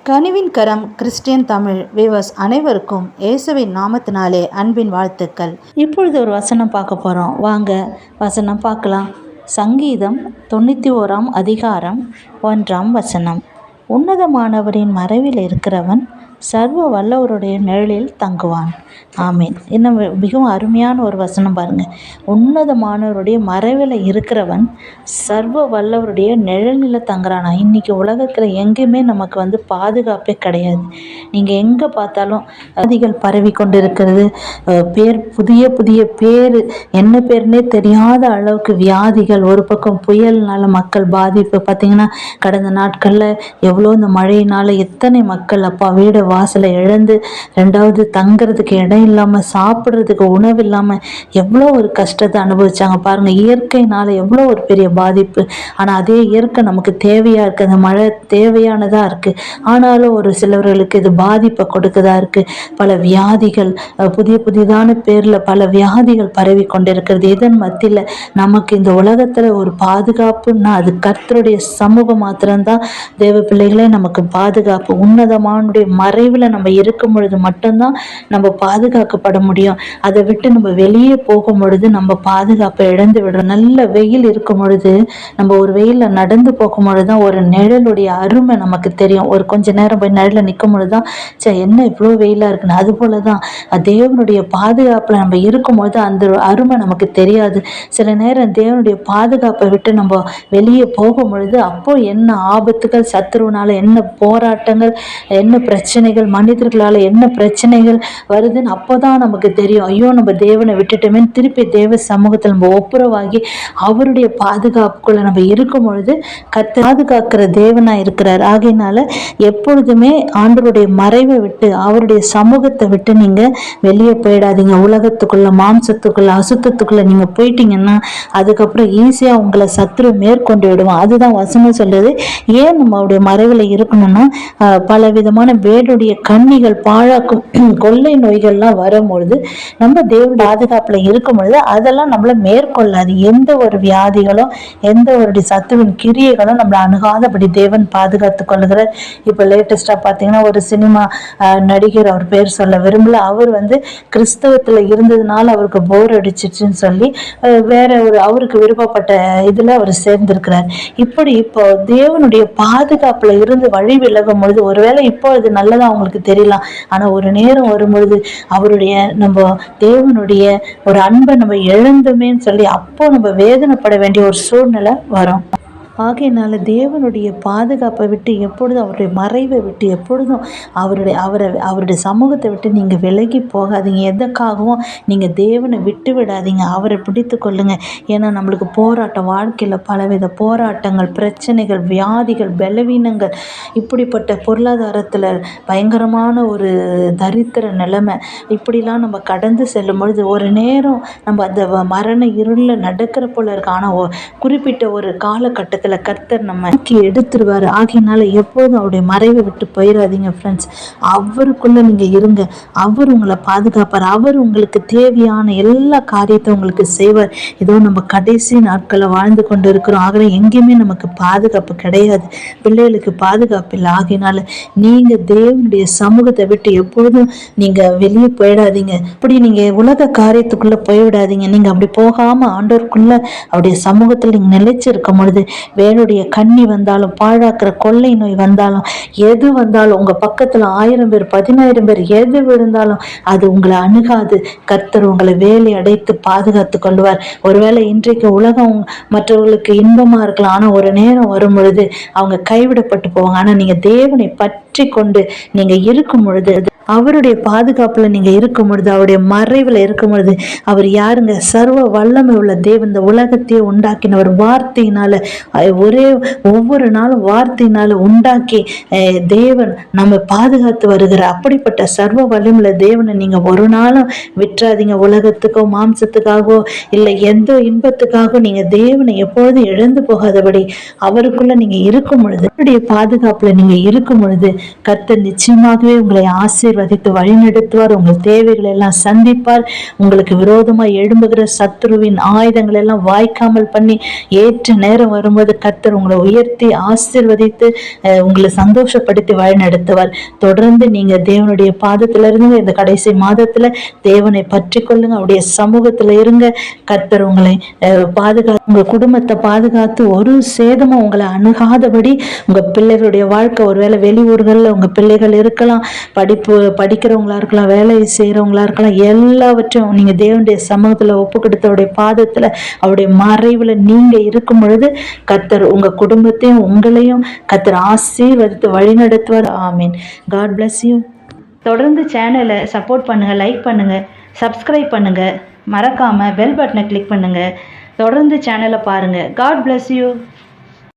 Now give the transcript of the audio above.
கனிவின் கரம் Christian Tamil viewers அனைவருக்கும் இயேசுவின் நாமத்தினாலே அன்பின் வாழ்த்துக்கள். இப்பொழுது ஒரு வசனம் பார்க்க போகிறோம். வாங்க வசனம் பார்க்கலாம். சங்கீதம் 91 அதிகாரம் 1 வசனம். உன்னதமானவரின் மறைவில் இருக்கிறவன் சர்வ வல்லவருடைய நிழலில் தங்குவான். ஆமீன். இன்னும் மிகவும் அருமையான ஒரு வசனம் பாருங்கள். உன்னதமானவருடைய மறைவில் இருக்கிறவன் சர்வ வல்லவருடைய நிழலில் தங்குறானா. இன்றைக்கி உலகத்தில் எங்கேயுமே நமக்கு பாதுகாப்பே கிடையாது. நீங்கள் எங்கே பார்த்தாலும் அதிகள் பரவி கொண்டு இருக்கிறது. புதிய புதிய பேர் என்ன பேர்னே தெரியாத அளவுக்கு வியாதிகள். ஒரு பக்கம் புயல்னால மக்கள் பாதிப்பு பார்த்திங்கன்னா, கடந்த நாட்களில் எவ்வளோ இந்த மழையினால் எத்தனை மக்கள் அப்பா வீடு வாசலை இழந்து, ரெண்டாவது தங்கிறதுக்கு இடம் இல்லாமல், சாப்பிட்றதுக்கு உணவு இல்லாமல் எவ்வளோ ஒரு கஷ்டத்தை அனுபவிச்சாங்க பாருங்கள். இயற்கையினால் எவ்வளோ ஒரு பெரிய பாதிப்பு. ஆனால் அதே இயற்கை நமக்கு தேவையாக இருக்குது, அந்த மழை தேவையானதாக இருக்குது. ஆனாலும் ஒரு சிலவர்களுக்கு இது பாதிப்பை கொடுக்கதா இருக்குது. பல வியாதிகள், புதிதான பேரில் பல வியாதிகள் பரவி கொண்டிருக்கிறது. இதன் மத்தியில் நமக்கு இந்த உலகத்தில் ஒரு பாதுகாப்புன்னா அது கர்த்தருடைய சமூகம் மாத்திரம்தான். தேவ பிள்ளைகளே, நமக்கு பாதுகாப்பு உன்னதமானுடைய மறைவில் நம்ம இருக்கும் பொழுது மட்டும்தான் நம்ம பாதுகாக்கப்பட முடியும். அதை விட்டு நம்ம வெளியே போகும் பொழுது நம்ம பாதுகாப்பை இழந்து விடுறோம். நல்ல வெயில் இருக்கும் பொழுது நம்ம ஒரு வெயிலில் நடந்து போகும் பொழுது தான் ஒரு நிழலுடைய அருமை நமக்கு தெரியும். ஒரு கொஞ்ச நேரம் போய் நிழலில் நிற்கும் பொழுது தான் என்ன இவ்வளோ வெயிலாக இருக்குன்னு. அதுபோல தான் தேவனுடைய பாதுகாப்பில் நம்ம இருக்கும்பொழுது அந்த அருமை நமக்கு தெரியாது. சில நேரம் தேவனுடைய பாதுகாப்பை விட்டு நம்ம வெளியே போகும் பொழுது அப்போ என்ன ஆபத்துகள், சத்துருவினால என்ன போராட்டங்கள், என்ன பிரச்சனைகள், மனிதர்களால் என்ன பிரச்சனைகள் வருதுன்னு அப்போதான் நமக்கு தெரியும். ஐயோ, நம்ம தேவனை விட்டுட்டோமே. திருப்பி தேவ சமூகத்தில் நம்ம ஒப்புரவாகி அவருடைய பாதுகாப்புக்குள்ள நம்ம இருக்கும் பொழுது கர்த்தர் பாதுகாக்கிற தேவனாக இருக்கிறார். ஆகையினால எப்பொழுதுமே ஆண்டவருடைய மறைவை விட்டு, அவருடைய சமூகத்தை விட்டு நீங்கள் வெளியே போயிடாதீங்க. உலகத்துக்குள்ள, மாம்சத்துக்குள்ள, அசுத்தத்துக்குள்ள நீங்கள் போயிட்டீங்கன்னா அதுக்கப்புறம் ஈஸியாக உங்களை சத்துரு மேற்கொண்டு விடுவோம். அதுதான் வசனம் சொல்றது. ஏன் நம்ம அவருடைய மறைவில் இருக்கணும்னா, பல விதமான வேடுடைய கண்ணிகள், பாழாக்கும் கொள்ளை நோய்கள்லாம் வரும்பொழுது நம்ம தேவனுடைய பாதுகாப்புல இருக்கும் பொழுது அதெல்லாம் நம்மளை மேற்கொள்ளாது. எந்த ஒரு வியாதிகளும், எந்த ஒரு சத்துவின் கிரியைகளும் நம்மளை அணுகாதபடி தேவன் பாதுகாத்து கொள்கிறார். இப்போ லேட்டஸ்டாக பார்த்தீங்கன்னா, ஒரு சினிமா நடிகர், அவர் பேர் சொல்ல விரும்பல, அவர் கிறிஸ்தவத்தில் இருந்ததுனால அவருக்கு போர் அடிச்சிச்சுன்னு சொல்லி வேற ஒரு அவருக்கு விருப்பப்பட்ட இதில் அவர் சேர்ந்திருக்கிறார். இப்படி இப்போ தேவனுடைய பாதுகாப்புல இருந்து வழி விலகும் பொழுது, ஒருவேளை இப்போ அது நல்லதா அவங்களுக்கு தெரியலாம். ஆனால் ஒரு நேரம் வரும்பொழுது அவருடைய நம்ம தேவனுடைய ஒரு அன்பை நம்ம இழந்தோமேன்னு சொல்லி அப்போ நம்ம வேதனைப்பட வேண்டிய ஒரு சூழ்நிலை வரும். ஆகையினால தேவனுடைய பாதுகாப்பை விட்டு எப்பொழுதும், அவருடைய மறைவை விட்டு எப்பொழுதும் அவருடைய சமூகத்தை விட்டு நீங்கள் விலகி போகாதீங்க. எதற்காகவும் நீங்கள் தேவனை விட்டு விடாதீங்க. அவரை பிடித்து கொள்ளுங்க. ஏன்னா நம்மளுக்கு போராட்டம், வாழ்க்கையில் பலவித போராட்டங்கள், பிரச்சனைகள், வியாதிகள், பலவீனங்கள், இப்படிப்பட்ட பொருளாதாரத்தில் பயங்கரமான ஒரு தரித்திர நிலைமை, இப்படிலாம் நம்ம கடந்து செல்லும் பொழுது ஒரு நேரம் நம்ம அந்த மரண இருளில் நடக்கிற போல இருக்கு. ஆனால் குறிப்பிட்ட ஒரு காலகட்டத்தில் கர்த்தர் நம்ம எடுத்துருவார். ஆகையினால எப்போதும் அவருடைய மறைவை விட்டு போயிடாதீங்க ஃப்ரெண்ட்ஸ். அவருக்குள்ள நீங்க இருங்க. அவர் உங்களை பாதுகாப்பார். அவர் உங்களுக்கு தேவையான எல்லா காரியத்தையும் உங்களுக்கு செய்வார். ஏதோ நம்ம கடைசி நாட்களில் வாழ்ந்து கொண்டு இருக்கிறோம். ஆகவே எங்கேயுமே நமக்கு பாதுகாப்பு கிடையாது. பிள்ளைகளுக்கு பாதுகாப்பு இல்லை. ஆகையினால நீங்க தேவனுடைய சமூகத்தை விட்டு எப்பொழுதும் நீங்க வெளியே போயிடாதீங்க. இப்படி நீங்க உலக காரியத்துக்குள்ள போய்விடாதீங்க. நீங்க அப்படி போகாம ஆண்டவருக்குள்ள அவருடைய சமூகத்தில் நீங்க நிலைச்சு இருக்கும் பொழுது வேணுடைய கண்ணி வந்தாலும், பாழாக்கிற கொள்ளை நோய் வந்தாலும், எது வந்தாலும், உங்க பக்கத்துல 1000 பேர் 10000 பேர் எது விழுந்தாலும் அது உங்களை அணுகாது. கர்த்தர் உங்களை வேலை அடைத்து பாதுகாத்து கொள்வார். ஒருவேளை இன்றைக்கு உலகம் மற்றவர்களுக்கு இன்பமா இருக்கலாம். ஆனா ஒரு நேரம் வரும் பொழுது அவங்க கைவிடப்பட்டு போவாங்க. ஆனா நீங்க தேவனை பற்றி கொண்டு நீங்க இருக்கும் பொழுது, அவருடைய பாதுகாப்புல நீங்க இருக்கும் பொழுது, அவருடைய மறைவில் இருக்கும் பொழுது, அவர் யாருங்க? சர்வ வல்லமை உள்ள தேவன். இந்த உலகத்தையே உண்டாக்கினவர். வார்த்தையினால ஒவ்வொரு நாளும் வார்த்தையினால உண்டாக்கி தேவன் நம்ம பாதுகாத்து வருகிறார். அப்படிப்பட்ட சர்வ வல்லமையுள்ள தேவனை நீங்க ஒரு நாளும் விட்டுறாதீங்க. உலகத்துக்கோ, மாம்சத்துக்காகவோ, இல்லை எந்த இன்பத்துக்காக நீங்க தேவனை எப்பொழுதும் இழந்து போகாதபடி அவருக்குள்ள நீங்க இருக்கும் பொழுது, அவருடைய பாதுகாப்புல நீங்க இருக்கும் பொழுது கர்த்தர் நிச்சயமாகவே உங்களை ஆசீர்வதித்து வழிநடத்துவார். உங்கள் தேவைகளை எல்லாம் சந்திப்பார். உங்களுக்கு விரோதமாக எழும்புகிற சத்துருவின் ஆயுதங்கள் எல்லாம் வாய்க்காமல் பண்ணி ஏற்ற நேரம் வரும்போது கர்த்தர் உங்களை உயர்த்தி ஆசீர்வதித்து உங்களை சந்தோஷப்படுத்தி வழிநடத்துவார். தொடர்ந்து நீங்க தேவனுடைய பாதத்துல இருங்க. இந்த கடைசி மாதத்துல தேவனை பற்றி கொள்ளுங்க. அவருடைய சமூகத்துல இருங்க. கர்த்தர் உங்களை பாதுகாத்து உங்க குடும்பத்தை பாதுகாத்து ஒரு சேதமும் உங்களை அணுகாதபடி உங்க பிள்ளைகளுடைய வாழ்க்கை, ஒருவேளை வெளியூர்கள்ல உங்க பிள்ளைகள் இருக்கலாம், படிக்கிறவங்களா இருக்கலாம், வேலை செய்யறவங்களா இருக்கலாம், எல்லாவற்றையும் நீங்க தேவனுடைய சமூகத்துல ஒப்பு கொடுத்தவருடைய பாதத்துல அவருடைய மறைவுல நீங்க இருக்கும் பொழுது கர்த்தர் உங்க குடும்பத்தையும் உங்களையும் கர்த்தர் ஆசீர்வதித்து வழிநடத்துவார். ஆமீன். God bless you. தொடர்ந்து சேனலை சப்போர்ட் பண்ணுங்கள், லைக் பண்ணுங்கள், சப்ஸ்கிரைப் பண்ணுங்கள், மறக்காமல் பெல் பட்டனை கிளிக் பண்ணுங்கள். தொடர்ந்து சேனலை பாருங்கள். God bless you.